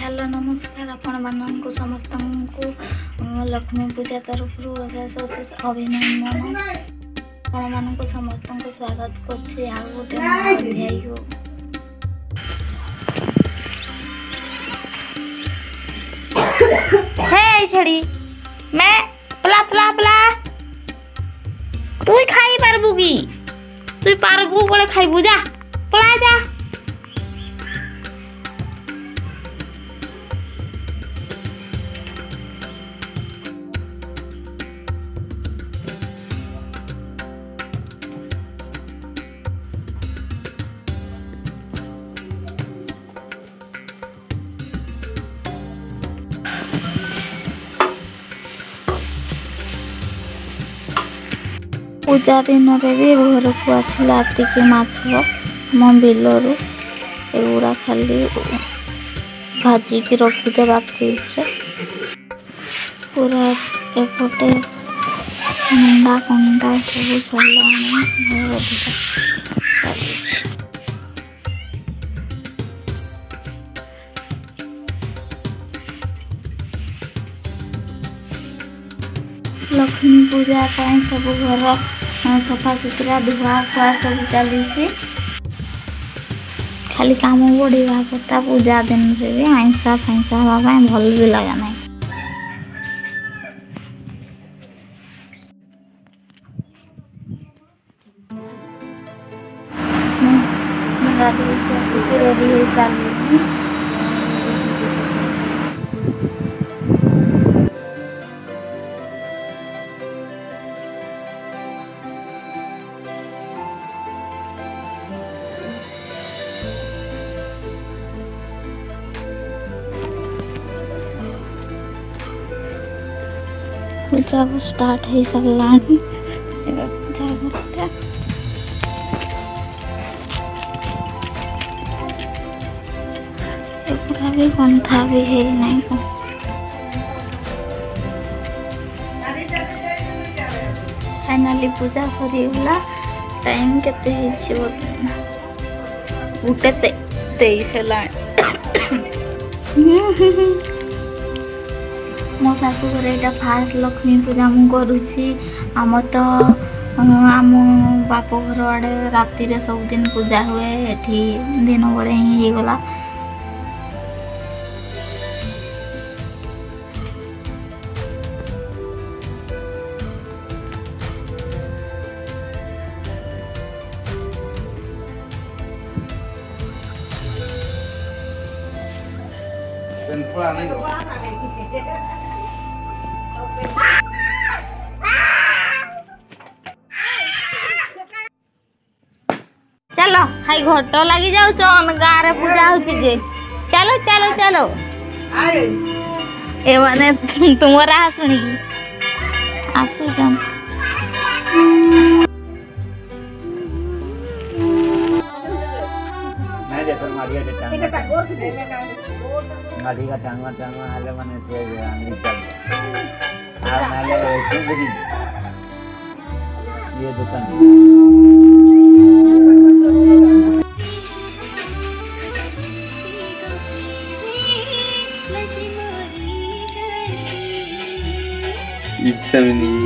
hello नमस्कार आपण मानक समस्त को लक्ष्मी पूजा तरफ अशेष अशेष अभिनंदन आपण मानक समस्त को स्वागत करछि आ गोटे अध्याय को हे छड़ी मैं पला पला पला तू खाई पारबू की तू पारबू कोले खाइबू जा पला जा पूजा दिन भी घर को आसला के माछ मो बिलरू एगुड़ा खाली भाजिकी रखीदे फ्रिज पूरा एपटे अंडा कंडा सब सरला लक्ष्मी पूजा सब घर सफा सुतरा धुआ खुआ सब चली खाली काम बढ़िया कथा पूजा दिन रे भी आइंसा फैंसा हवा भल भी लगा ना रेडी हो सारी पूजा स्टार्ट हो सारा पूजा करते पूरा भी बंधा भी है नहीं फाइनाली पूजा सरीगला टाइम केते गोटे 23 मो शाशु घर यहाँ फास्ट लक्ष्मी पूजा मु करुँची आम तो आम बाप घर आड़े राति सबुदिन पूजा हुए एठी दिन बड़े ही गला चलो हाई घट लगी जाऊ गाँव रे पूजा होची चलो चलो चलो ए माने तुम राह शुणी आसुचन गाड़ी का टांगा टांगा हाले माने से अंगली चल आ नाले कुबरी ये दुकान इच्छा में नहीं